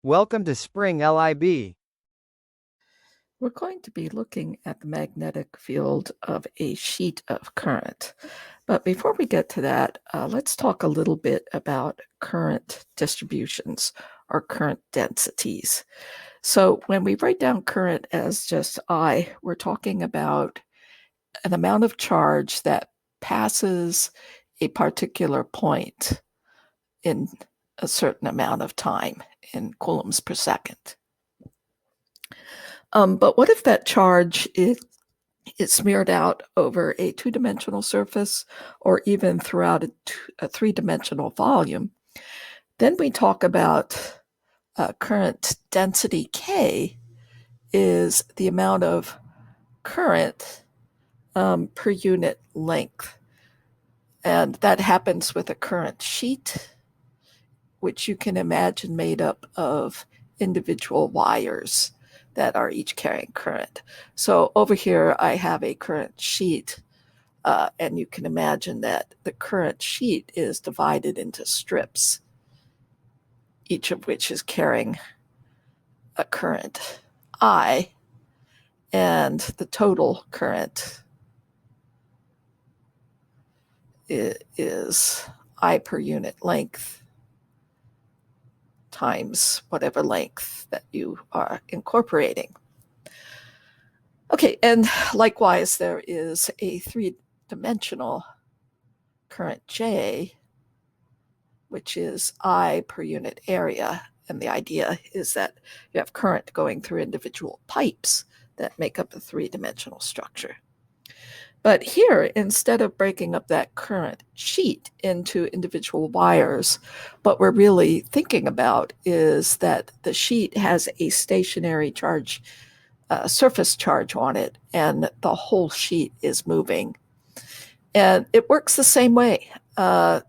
Welcome to Spring LIB. We're going to be looking at the magnetic field of a sheet of current. But before we get to that, let's talk a little bit about current distributions or current densities. So when we write down current as just I, we're talking about an amount of charge that passes a particular point in a certain amount of time in coulombs per second. But what if that charge is smeared out over a two-dimensional surface or even throughout a three-dimensional volume? Then we talk about current density K is the amount of current per unit length. And that happens with a current sheet, which you can imagine made up of individual wires that are each carrying current. So over here, I have a current sheet, and you can imagine that the current sheet is divided into strips, each of which is carrying a current I, and the total current is I per unit length times whatever length that you are incorporating. Okay, and likewise, there is a three-dimensional current J, which is I per unit area. And the idea is that you have current going through individual pipes that make up a three-dimensional structure. But here, instead of breaking up that current sheet into individual wires, what we're really thinking about is that the sheet has a stationary charge, surface charge on it, and the whole sheet is moving. And it works the same way.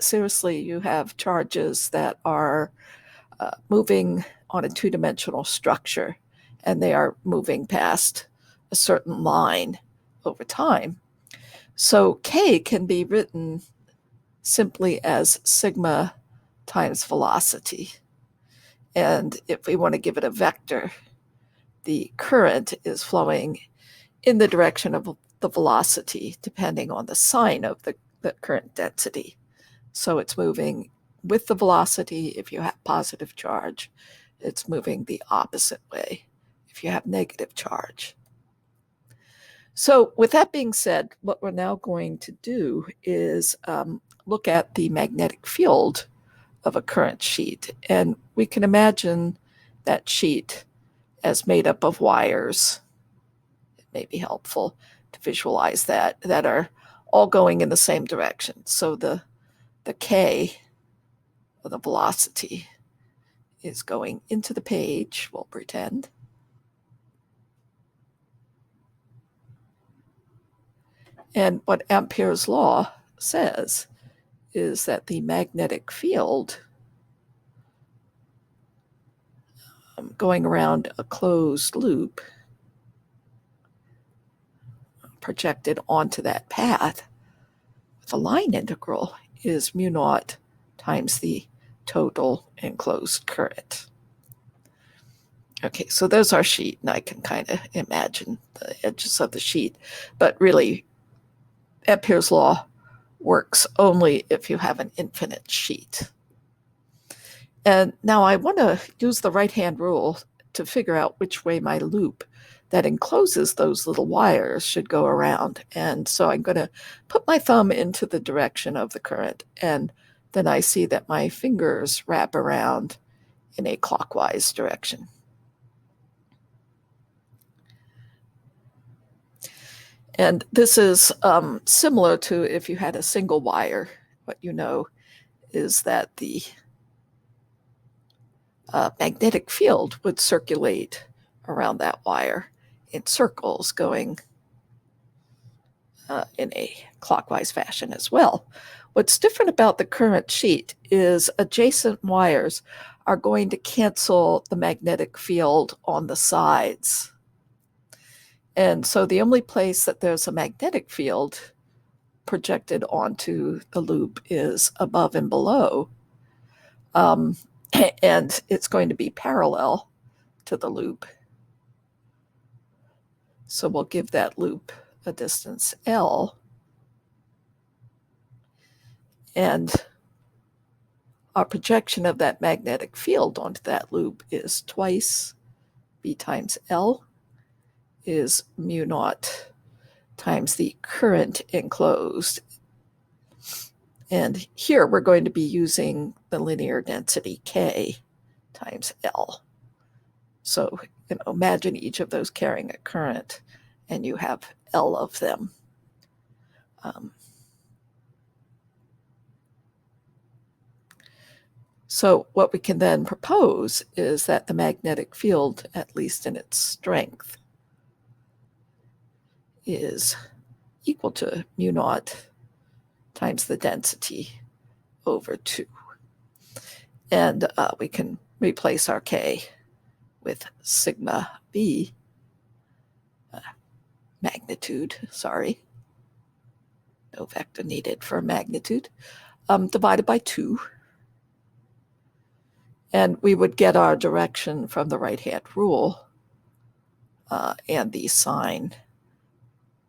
Seriously, you have charges that are moving on a two-dimensional structure, and they are moving past a certain line over time. So K can be written simply as sigma times velocity. And if we want to give it a vector, the current is flowing in the direction of the velocity, depending on the sign of the current density. So it's moving with the velocity if you have positive charge. It's moving the opposite way if you have negative charge. So with that being said, what we're now going to do is look at the magnetic field of a current sheet. And we can imagine that sheet as made up of wires. It may be helpful to visualize that are all going in the same direction. So the K, or the velocity, is going into the page, we'll pretend. And what Ampere's law says is that the magnetic field going around a closed loop projected onto that path with a line integral is mu naught times the total enclosed current. Okay, so there's our sheet, and I can kind of imagine the edges of the sheet, but really Ampere's law works only if you have an infinite sheet. And now I want to use the right-hand rule to figure out which way my loop that encloses those little wires should go around. And so I'm going to put my thumb into the direction of the current, and then I see that my fingers wrap around in a clockwise direction. And this is similar to if you had a single wire. What you know is that the magnetic field would circulate around that wire in circles going in a clockwise fashion as well. What's different about the current sheet is adjacent wires are going to cancel the magnetic field on the sides. And so the only place that there's a magnetic field projected onto the loop is above and below. and it's going to be parallel to the loop. So we'll give that loop a distance L, and our projection of that magnetic field onto that loop is twice B times L is mu naught times the current enclosed. And here we're going to be using the linear density K times L. So, imagine each of those carrying a current, and you have L of them. So what we can then propose is that the magnetic field, at least in its strength, is equal to mu naught times the density over 2. And we can replace our K with sigma B, magnitude, sorry. No vector needed for magnitude, divided by 2. And we would get our direction from the right-hand rule and the sign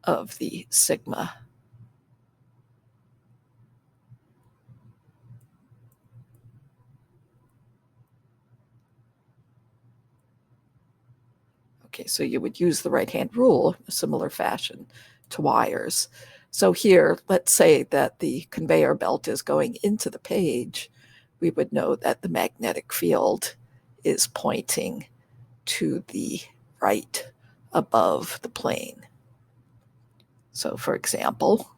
of the sigma. Okay, so you would use the right-hand rule in a similar fashion to wires. So here, let's say that the conveyor belt is going into the page. We would know that the magnetic field is pointing to the right above the plane. So for example,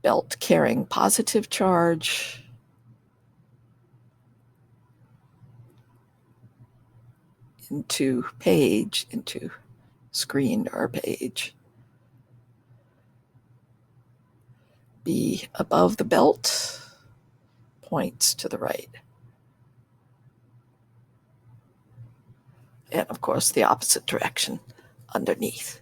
belt carrying positive charge, into page, into screen or page. B above the belt points to the right. And of course, the opposite direction underneath.